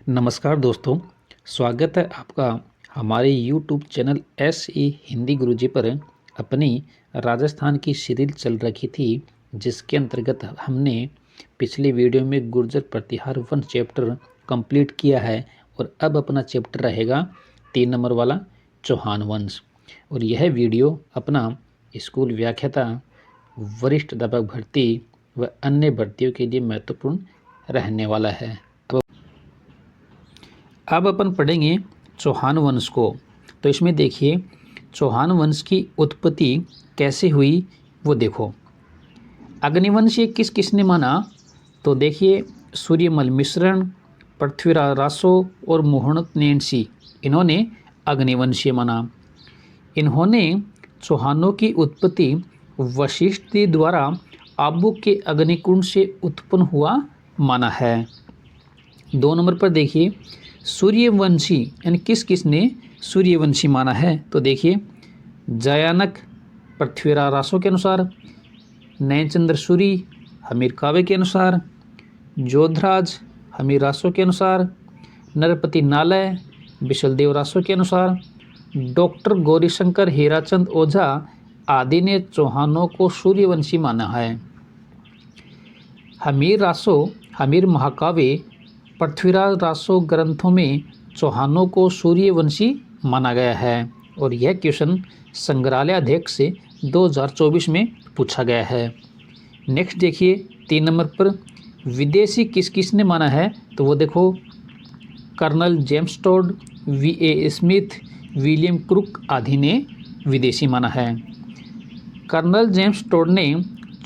नमस्कार दोस्तों, स्वागत है आपका हमारे YouTube चैनल SE हिंदी गुरुजी पर। अपनी राजस्थान की सीरीज चल रखी थी, जिसके अंतर्गत हमने पिछली वीडियो में गुर्जर प्रतिहार 1 चैप्टर कंप्लीट किया है और अब अपना चैप्टर रहेगा 3 नंबर वाला चौहान वंश। और यह वीडियो अपना स्कूल व्याख्याता, वरिष्ठ अध्यापक भर्ती व अन्य भर्तियों के लिए महत्वपूर्ण रहने वाला है। अब अपन पढ़ेंगे चौहान वंश को। तो इसमें देखिए चौहान वंश की उत्पत्ति कैसे हुई वो देखो। अग्निवंश ये किस किसने माना? तो देखिए सूर्यमल मिश्रण, पृथ्वीराज रासो और मोहनत नैनसी, इन्होंने अग्निवंशीय माना। इन्होंने चौहानों की उत्पत्ति वशिष्ठ जी द्वारा आबू के अग्निकुंड से उत्पन्न हुआ माना है। 2 नंबर पर देखिए सूर्यवंशी यानी किस किसने सूर्यवंशी माना है? तो देखिए जयानक पृथ्वीराज रासो के अनुसार, नयनचंद्र सूरी हमीर कावे के अनुसार, जोधराज हमीर रासो के अनुसार, नरपति नालय विशलदेव रासो के अनुसार, डॉक्टर गौरीशंकर हीराचंद ओझा आदि ने चौहानों को सूर्यवंशी माना है। हमीर रासो, हमीर महाकाव्य, पृथ्वीराज रासो ग्रंथों में चौहानों को सूर्यवंशी माना गया है। और यह क्वेश्चन संग्रहालय अध्यक्ष से 2024 में पूछा गया है। नेक्स्ट देखिए 3 नंबर पर विदेशी किस किसने माना है? तो वो देखो colonel James Tod, VA Smith, William Crooke आदि ने विदेशी माना है। कर्नल जेम्स टोड ने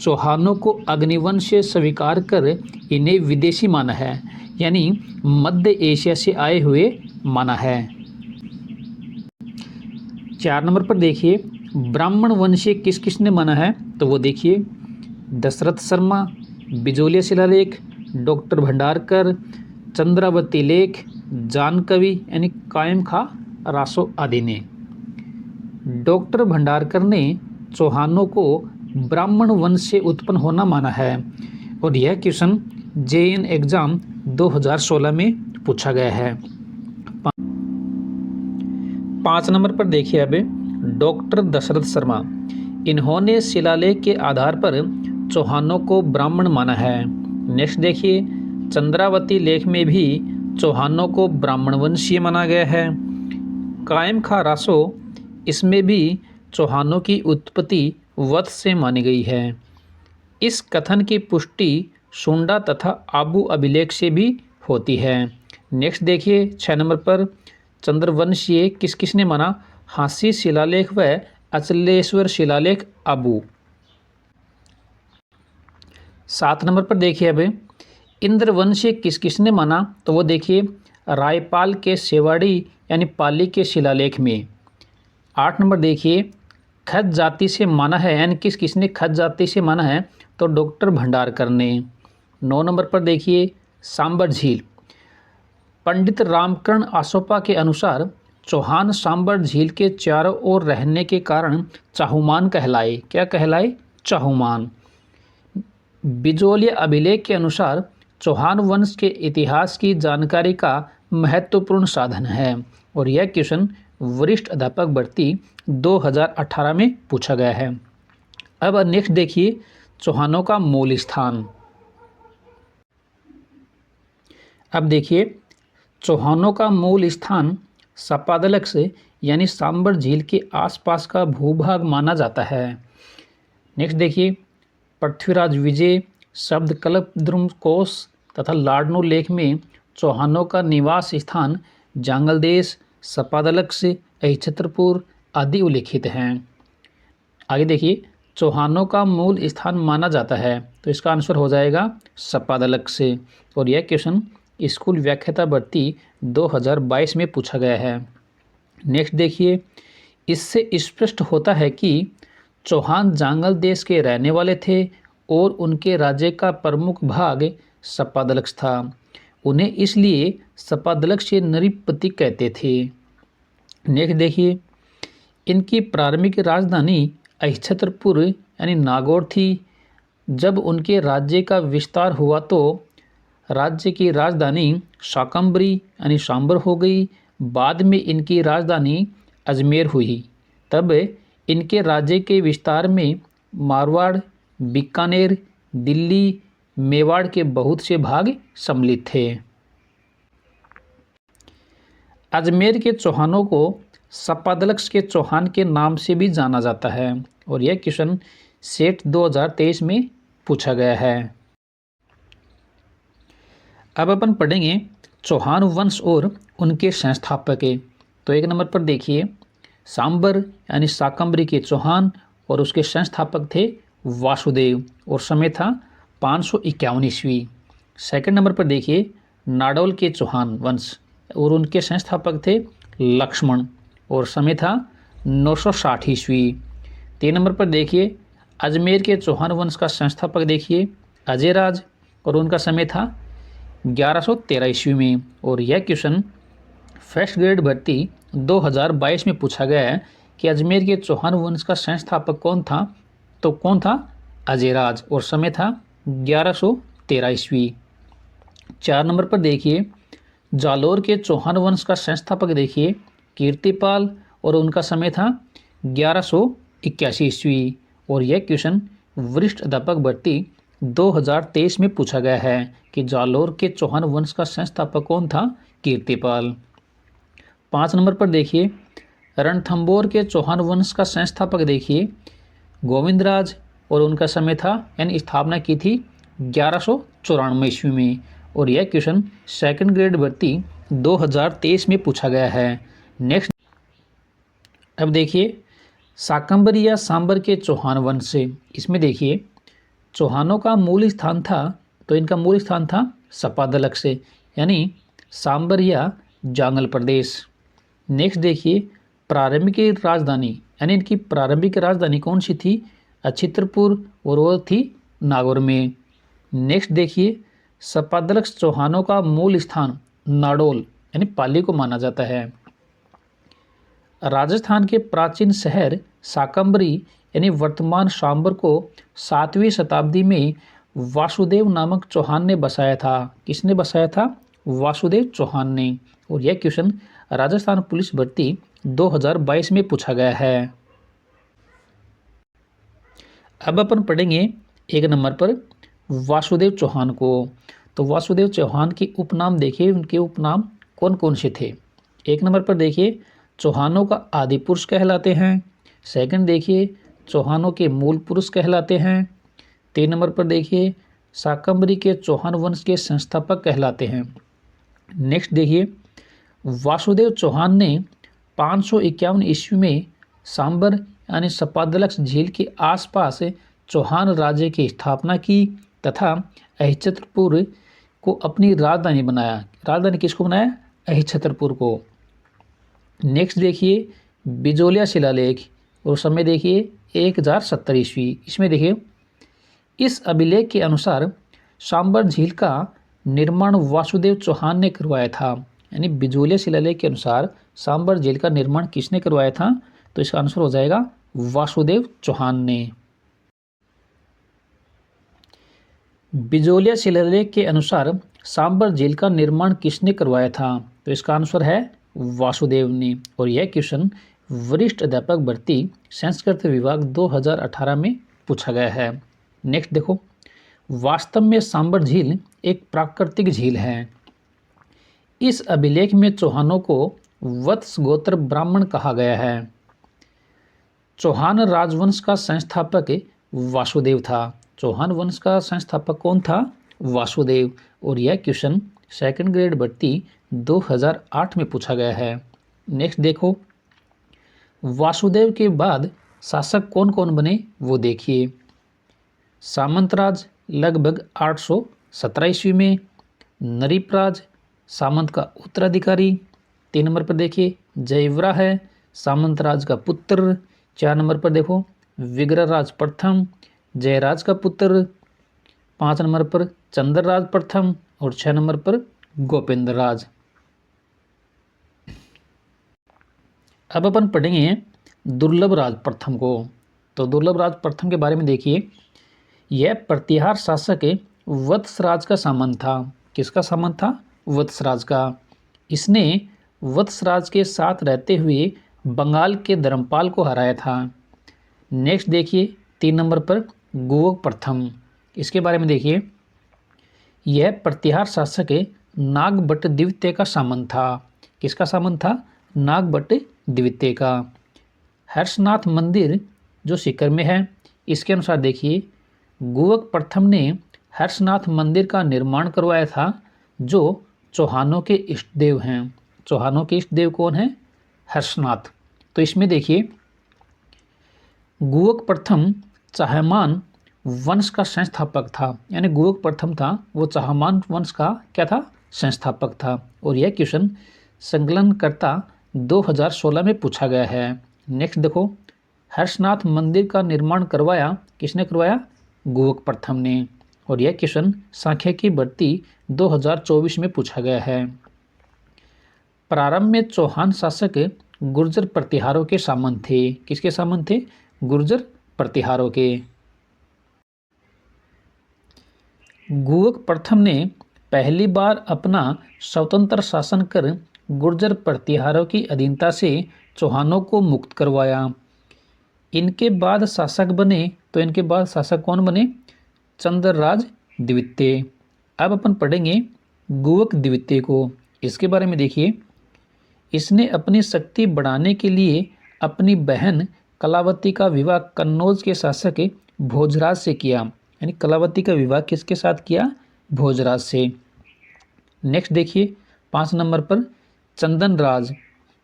चौहानों को अग्निवंश स्वीकार कर इन्हें विदेशी माना है, यानी मध्य एशिया से आए हुए माना है। 4 नंबर पर देखिए ब्राह्मण वंशीय किस किसने माना है? तो वो देखिए दशरथ शर्मा, बिजोलिया शिलालेख, डॉक्टर भंडारकर, चंद्रावती लेख, जानकवि यानी कायम खा रासो आदि ने। डॉक्टर भंडारकर ने चौहानों को ब्राह्मण वंश से उत्पन्न होना माना है। और यह क्वेश्चन JN एग्जाम 2016 में पूछा गया है। 5 नंबर पर देखिए अब डॉक्टर दशरथ शर्मा, इन्होंने शिलालेख के आधार पर चौहानों को ब्राह्मण माना है। नेक्स्ट देखिए चंद्रावती लेख में भी चौहानों को ब्राह्मण वंशीय माना गया है। कायम खा रासो, इसमें भी चौहानों की उत्पत्ति वत्स से मानी गई है। इस कथन की पुष्टि सुंडा तथा आबू अभिलेख से भी होती है। नेक्स्ट देखिए 6 नंबर पर चंद्रवंशीय किस किसने माना? हांसी शिलालेख व अचलेश्वर शिलालेख आबू। 7 नंबर पर देखिए अब इंद्रवंशीय किस किसने माना? तो वो देखिए रायपाल के सेवाड़ी यानी पाली के शिलालेख में। 8 नंबर देखिए खज जाति से माना है, यानी किस किसने खज जाति से माना है? तो डॉक्टर भंडारकर ने। 9 नंबर पर देखिए सांबर झील, पंडित रामकर्ण आसोपा के अनुसार चौहान सांबर झील के चारों ओर रहने के कारण चाहुमान कहलाए। क्या कहलाए? चाहुमान। बिजोलिया अभिलेख के अनुसार चौहान वंश के इतिहास की जानकारी का महत्वपूर्ण साधन है। और यह क्वेश्चन वरिष्ठ अध्यापक भर्ती 2018 में पूछा गया है। अब नेक्स्ट देखिए चौहानों का मूल स्थान। अब देखिए चौहानों का मूल स्थान सपादलक से यानी सांबर झील के आसपास का भूभाग माना जाता है। नेक्स्ट देखिए पृथ्वीराज विजय, शब्दकल्प द्रुमकोश तथा लाडनो लेख में चौहानों का निवास स्थान जांगल देश, सपादलक से, अहिछत्रपुर आदि उल्लिखित हैं। आगे देखिए चौहानों का मूल स्थान माना जाता है, तो इसका आंसर हो जाएगा सपादलक से। और यह क्वेश्चन स्कूल व्याख्याता भर्ती 2022 में पूछा गया है। नेक्स्ट देखिए इससे स्पष्ट होता है कि चौहान जांगल देश के रहने वाले थे और उनके राज्य का प्रमुख भाग सपादलक था। उन्हें इसलिए सपादलक्ष्य नृपति कहते थे। नेक्स्ट देखिए इनकी प्रारंभिक राजधानी अहिछत्रपुर यानी नागौर थी। जब उनके राज्य का विस्तार हुआ तो राज्य की राजधानी शाकंभरी यानी सांबर हो गई। बाद में इनकी राजधानी अजमेर हुई। तब इनके राज्य के विस्तार में मारवाड़, बीकानेर, दिल्ली, मेवाड़ के बहुत से भाग सम्मिलित थे। अजमेर के चौहानों को सपादलक्ष के चौहान के नाम से भी जाना जाता है और यह क्वेश्चन सेट 2023 में पूछा गया है। अब अपन पढ़ेंगे चौहान वंश और उनके संस्थापक। तो एक नंबर पर देखिए सांबर यानी शाकंभरी के चौहान और उसके संस्थापक थे वासुदेव और समय था 551 ईस्वी। सेकंड नंबर पर देखिए नाडोल के चौहान वंश और उनके संस्थापक थे लक्ष्मण और समय था 960 ईस्वी। 3 नंबर पर देखिए अजमेर के चौहान वंश का संस्थापक देखिए अजयराज और उनका समय था 1113 ईस्वी में और यह क्वेश्चन फर्स्ट ग्रेड भर्ती 2022 में पूछा गया है कि अजमेर के चौहान वंश का संस्थापक कौन था। तो कौन था? अजयराज और समय था 1113 ईस्वी। 4 नंबर पर देखिए जालोर के चौहान वंश का संस्थापक देखिए कीर्तिपाल और उनका समय था 1181 ईस्वी और यह क्वेश्चन वरिष्ठ अध्यापक भर्ती 2023 में पूछा गया है कि जालोर के चौहान वंश का संस्थापक कौन था? कीर्तिपाल। 5 नंबर पर देखिए रणथंभौर के चौहान वंश का संस्थापक देखिए गोविंदराज और उनका समय था यानी स्थापना की थी 1194 ईस्वी में और यह क्वेश्चन सेकंड ग्रेड भर्ती 2023 में पूछा गया है। नेक्स्ट अब देखिए शाकंभरी या सांबर के चौहान वंश से इसमें देखिए चौहानों का मूल स्थान था तो इनका मूल स्थान था सपादलक से यानी सांबर या जांगल प्रदेश। नेक्स्ट देखिए प्रारंभिक राजधानी यानी इनकी प्रारंभिक राजधानी कौन सी थी? अछित्रपुर और वो थी नागौर में। नेक्स्ट देखिए सपादलक्ष चौहानों का मूल स्थान नाडोल यानी पाली को माना जाता है। राजस्थान के प्राचीन शहर शाकंभरी यानी वर्तमान सांबर को 7वीं शताब्दी में वासुदेव नामक चौहान ने बसाया था। किसने बसाया था? वासुदेव चौहान ने और यह क्वेश्चन राजस्थान पुलिस भर्ती 2022 में पूछा गया है। अब अपन पढ़ेंगे एक नंबर पर वासुदेव चौहान को। तो वासुदेव चौहान के उपनाम देखिए उनके उपनाम कौन कौन से थे। एक नंबर पर देखिए चौहानों का आदि पुरुष कहलाते हैं। सेकंड देखिए चौहानों के मूल पुरुष कहलाते हैं। 3 नंबर पर देखिए शाकंभरी के चौहान वंश के संस्थापक कहलाते हैं। नेक्स्ट देखिए वासुदेव चौहान ने 551 ईस्वी में सांबर यानी सपादलक्ष झील के आसपास चौहान राज्य की स्थापना की तथा अहिछत्रपुर को अपनी राजधानी बनाया। राजधानी किसको बनाया? अहिछत्रपुर को। नेक्स्ट देखिए बिजोलिया शिलालेख और समय देखिए 1070 ईस्वी। इसमें देखिए इस अभिलेख के अनुसार सांबर झील का निर्माण वासुदेव चौहान ने करवाया था। यानी बिजोलिया शिलालेख के अनुसार सांबर झील का निर्माण किसने करवाया था? तो इसका आंसर हो जाएगा वासुदेव चौहान ने। बिजोलिया शिलालेख के अनुसार सांबर झील का निर्माण किसने करवाया था? तो इसका आंसर है वासुदेव ने और यह क्वेश्चन वरिष्ठ अध्यापक भर्ती संस्कृत विभाग 2018 में पूछा गया है। नेक्स्ट देखो वास्तव में सांबर झील एक प्राकृतिक झील है। इस अभिलेख में चौहानों को वत्स गोत्र ब्राह्मण कहा गया है। चौहान राजवंश का संस्थापक वासुदेव था। चौहान वंश का संस्थापक कौन था? वासुदेव और यह क्वेश्चन सेकंड ग्रेड भर्ती 2008 में पूछा गया है। नेक्स्ट देखो वासुदेव के बाद शासक कौन कौन बने वो देखिए। सामंतराज लगभग 817 ईस्वी में। नरीपराज सामंत का उत्तराधिकारी। 3 नंबर पर देखिए जयवरा है सामंतराज का पुत्र। 4 नंबर पर देखो विग्रहराज प्रथम जयराज का पुत्र। 5 नंबर पर चंद्रराज प्रथम और 6 नंबर पर गोपेंद्र राज। अब अपन पढ़ेंगे दुर्लभ राज प्रथम को। तो दुर्लभ राज प्रथम के बारे में देखिए यह प्रतिहार शासक वत्सराज का सामंत था। किसका संबंध था? वत्सराज का। इसने वत्सराज के साथ रहते हुए बंगाल के धर्मपाल को हराया था। नेक्स्ट देखिए 3 नंबर पर गुवक प्रथम, इसके बारे में देखिए। यह प्रतिहार शासक नागभट्ट द्वितीय का सामंत था। किसका सामंत था? नागभट्ट द्वितीय का। हर्षनाथ मंदिर जो सीकर में है, इसके अनुसार देखिए गुवक प्रथम ने हर्षनाथ मंदिर का निर्माण करवाया था, जो चौहानों के इष्ट देव हैं। चौहानों के इष्ट देव कौन है? हर्षनाथ। तो इसमें देखिए गुवक प्रथम चाहमान वंश का संस्थापक था, यानी गुवक प्रथम था वो चाहमान वंश का क्या था? संस्थापक था। और यह क्वेश्चन संकलनकर्ता 2016 में पूछा गया है। नेक्स्ट देखो, हर्षनाथ मंदिर का निर्माण करवाया किसने करवाया? गुवक प्रथम ने। और यह क्वेश्चन सांख्यिकी भर्ती 2024 में पूछा गया है। प्रारंभ में चौहान शासक गुर्जर प्रतिहारों के सामंत थे। किसके सामंत थे? गुर्जर प्रतिहारों के। गुवक प्रथम ने पहली बार अपना स्वतंत्र शासन कर गुर्जर प्रतिहारों की अधीनता से चौहानों को मुक्त करवाया। इनके बाद शासक बने, तो इनके बाद शासक कौन बने? चंद्रराज द्वितीय। अब अपन पढ़ेंगे गुवक द्वितीय को। इसके बारे में देखिए, इसने अपनी शक्ति बढ़ाने के लिए अपनी बहन कलावती का विवाह कन्नौज के शासक भोजराज से किया। यानी कलावती का विवाह किसके साथ किया? भोजराज से। नेक्स्ट देखिए 5 नंबर पर चंदन राज।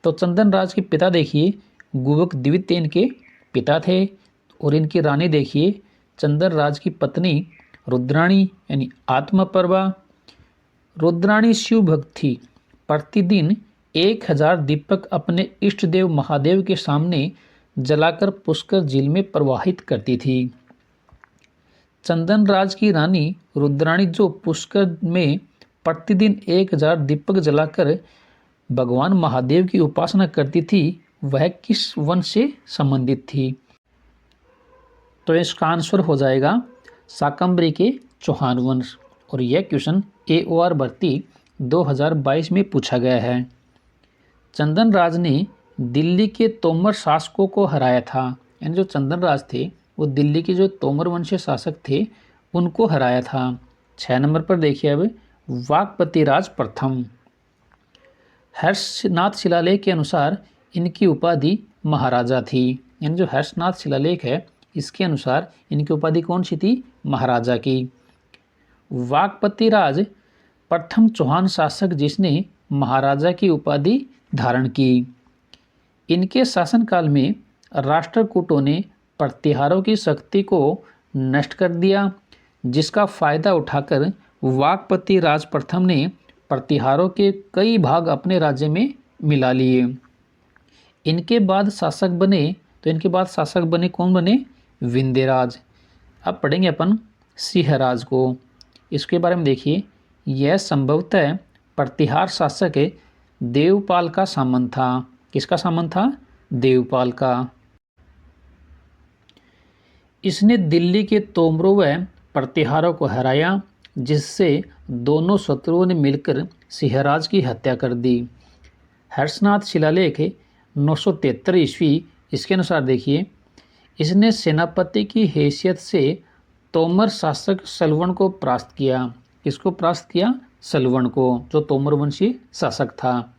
तो चंदन राज के पिता देखिए गुवक द्वितीय इनके पिता थे। और इनकी रानी देखिए चंदन राज की पत्नी रुद्राणी यानी आत्मप्रभा। रुद्राणी शिव भक्त थी। प्रतिदिन 1000 दीपक अपने इष्ट देव महादेव के सामने जलाकर पुष्कर झील में प्रवाहित करती थी। चंदन राज की रानी रुद्राणी जो पुष्कर में प्रतिदिन 1000 दीपक जलाकर भगवान महादेव की उपासना करती थी, वह किस वंश से संबंधित थी? तो इसका आंसर हो जाएगा शाकंभरी के चौहान वंश। और यह क्वेश्चन AOR भर्ती 2022 में पूछा गया है। चंदन राज ने दिल्ली के तोमर शासकों को हराया था। यानी जो चंदन राज थे वो दिल्ली के जो तोमर वंशीय शासक थे उनको हराया था। 6 नंबर पर देखिए अब वाकपति राज प्रथम। हर्षनाथ शिलालेख के अनुसार इनकी उपाधि महाराजा थी। यानी जो हर्षनाथ शिलालेख है इसके अनुसार इनकी उपाधि कौन सी थी? महाराजा की। वाकपति राज प्रथम चौहान शासक जिसने महाराजा की उपाधि धारण की। इनके शासनकाल में राष्ट्रकूटों ने प्रतिहारों की शक्ति को नष्ट कर दिया, जिसका फायदा उठाकर वाकपति राज प्रथम ने प्रतिहारों के कई भाग अपने राज्य में मिला लिए। इनके बाद शासक बने, तो इनके बाद शासक बने कौन बने? विंध्यराज। अब पढ़ेंगे अपन सिंहराज को। इसके बारे में देखिए, यह संभवतः प्रतिहार शासक देवपाल का सामंत था। किसका सामंत था? देवपाल का। इसने दिल्ली के तोमरों व प्रतिहारों को हराया, जिससे दोनों शत्रुओं ने मिलकर सिंहराज की हत्या कर दी। हर्षनाथ शिलालेख 973 ईस्वी, इसके अनुसार देखिए, इसने सेनापति की हैसियत से तोमर शासक सलवण को परास्त किया। किसको परास्त किया? सलवण को, जो तोमर वंशी शासक था।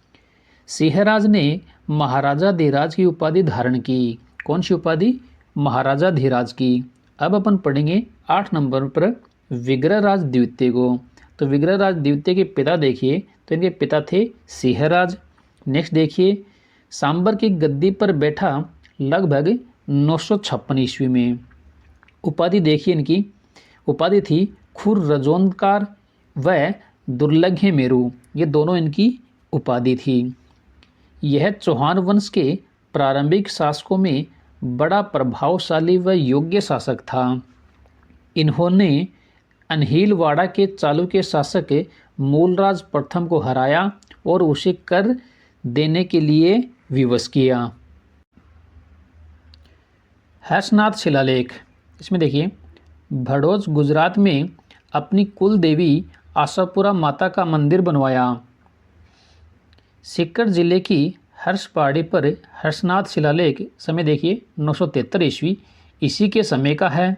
सिंहराज ने महाराजा धीराज की उपाधि धारण की। कौन सी उपाधि? महाराजा धीराज की। अब अपन पढ़ेंगे 8 नंबर पर विग्रहराज द्वितीय को। तो विग्रहराज द्वितीय के पिता देखिए, तो इनके पिता थे सिंहराज। नेक्स्ट देखिए, सांबर की गद्दी पर बैठा लगभग 956 ईस्वी में। उपाधि देखिए, इनकी उपाधि थी खुर रजोनकार व दुर्लभ मेरु। ये दोनों इनकी उपाधि थी। यह चौहान वंश के प्रारंभिक शासकों में बड़ा प्रभावशाली व योग्य शासक था। इन्होंने अनहिलवाड़ा के चालुक्य शासक मूलराज प्रथम को हराया और उसे कर देने के लिए विवश किया। हर्षनाथ शिलालेख, इसमें देखिए, भड़ोज गुजरात में अपनी कुल देवी आशापुरा माता का मंदिर बनवाया? सीकर जिले की हर्ष पहाड़ी पर हर्षनाथ शिलालेख समय देखिए 973 ईस्वी इसी के समय का है।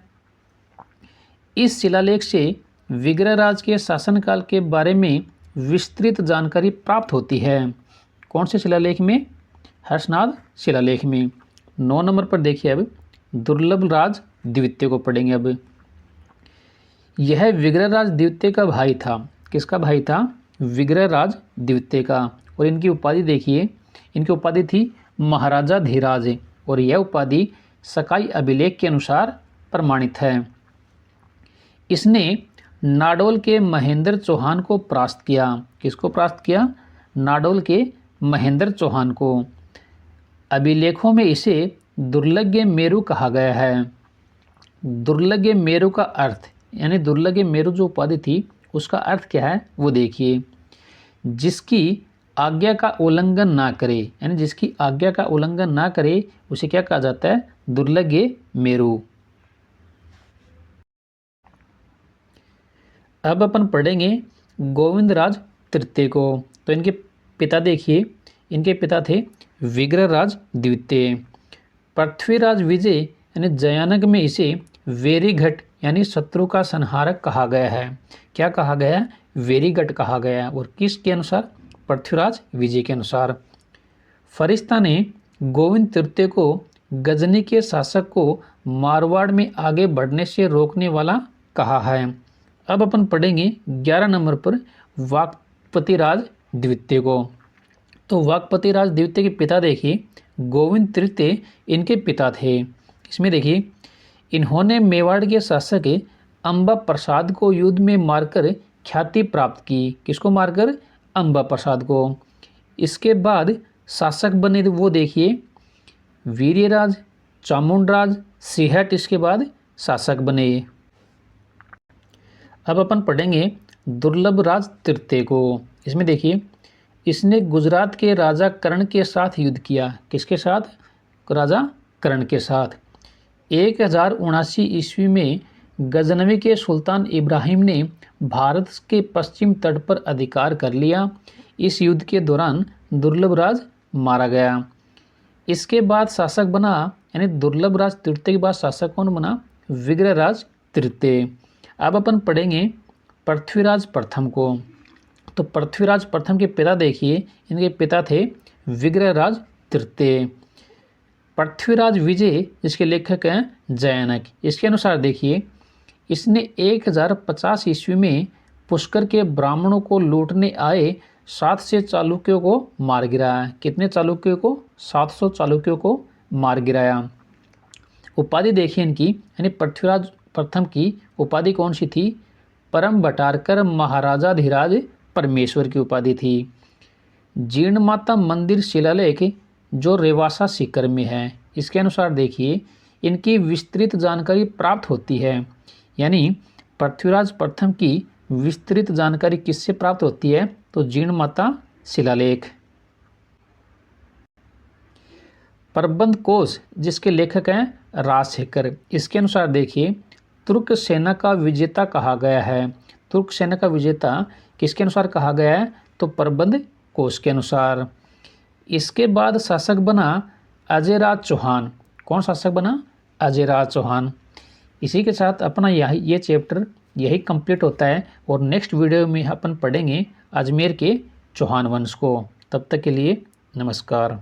इस शिलालेख से विग्रहराज के शासनकाल के बारे में विस्तृत जानकारी प्राप्त होती है। कौन से शिलालेख में? हर्षनाथ शिलालेख में। 9 नंबर पर देखिए अब दुर्लभ राज द्वितीय को पढ़ेंगे। अब यह विग्रहराज द्वितीय का भाई था। किसका भाई था? विग्रहराज द्वितीय का। और इनकी उपाधि देखिए, इनकी उपाधि थी महाराजा धीराज और यह उपाधि सकाई अभिलेख के अनुसार प्रमाणित है। इसने नाडोल के महेंद्र चौहान को परास्त किया। किसको परास्त किया? नाडोल के महेंद्र चौहान को। अभिलेखों में इसे दुर्लभ मेरु कहा गया है। दुर्लभ मेरु का अर्थ यानी दुर्लभ मेरु जो उपाधि थी उसका अर्थ क्या है वो देखिए। जिसकी आज्ञा का उल्लंघन ना करे, यानी जिसकी आज्ञा का उल्लंघन ना करे उसे क्या कहा जाता है? दुर्लभ मेरु। अब अपन पढ़ेंगे गोविंदराज तृतीय को। तो इनके पिता देखिए, इनके पिता थे विग्रहराज द्वितीय। पृथ्वीराज विजय यानी जयानक में इसे वेरीघट यानी शत्रु का संहारक कहा गया है। क्या कहा गया? वेरीघट कहा गया। और किसके अनुसार? पृथ्वीराज विजय के अनुसार। फरिश्ता ने गोविंद तृतीय को गजनी के शासक को मारवाड़ में आगे बढ़ने से रोकने वाला कहा है। अब अपन पढ़ेंगे 11 नंबर पर वाकपतिराज द्वितीय को। तो वाकपतिराज द्वितीय के पिता देखिए गोविंद तृतीय इनके पिता थे। इसमें देखिए इन्होंने मेवाड़ के शासक अंबा प्रसाद को युद्ध में मारकर ख्याति प्राप्त की। किसको मारकर? अंबा प्रसाद को। इसके बाद शासक बने वो देखिए वीर्यराज, चामुंडराज, सिंहट इसके बाद शासक बने। अब अपन पढ़ेंगे दुर्लभ राज तृतीय को। इसमें देखिए इसने गुजरात के राजा कर्ण के साथ युद्ध किया। किसके साथ? राजा कर्ण के साथ। 1079 ईस्वी में गजनवी के सुल्तान इब्राहिम ने भारत के पश्चिम तट पर अधिकार कर लिया। इस युद्ध के दौरान दुर्लभ राज मारा गया। इसके बाद शासक बना, यानी दुर्लभ राज तृतीय के बाद शासक कौन बना? विग्रहराज तृतीय। अब अपन पढ़ेंगे पृथ्वीराज प्रथम को। तो पृथ्वीराज प्रथम के पिता देखिए, इनके पिता थे विग्रहराज तृतीय। पृथ्वीराज विजय जिसके लेखक हैं जयानक, इसके अनुसार देखिए इसने 1050 ईस्वी में पुष्कर के ब्राह्मणों को लूटने आए 700 चालुक्यों को मार गिराया। कितने चालुक्यों को? 700 चालुक्यों को मार गिराया। उपाधि देखिए इनकी, यानी पृथ्वीराज प्रथम की उपाधि कौन सी थी? परम भटारकर महाराजा धीराज परमेश्वर की उपाधि थी। जीर्ण माता मंदिर शिलालेख जो रेवासा सीकर में है, इसके अनुसार देखिए इनकी विस्तृत जानकारी प्राप्त होती है। यानी पृथ्वीराज प्रथम की विस्तृत जानकारी किससे प्राप्त होती है? तो जीर्ण माता शिलालेख। प्रबंध कोश जिसके लेखक हैं राजशेखर, इसके अनुसार देखिए तुर्क सेना का विजेता कहा गया है। तुर्क सेना का विजेता किसके अनुसार कहा गया है? तो प्रबंध कोश के अनुसार। इसके बाद शासक बना अजयराज चौहान। कौन शासक बना? अजयराज चौहान। इसी के साथ अपना ये चैप्टर यही कंप्लीट होता है और नेक्स्ट वीडियो में अपन पढ़ेंगे अजमेर के चौहान वंश को। तब तक के लिए नमस्कार।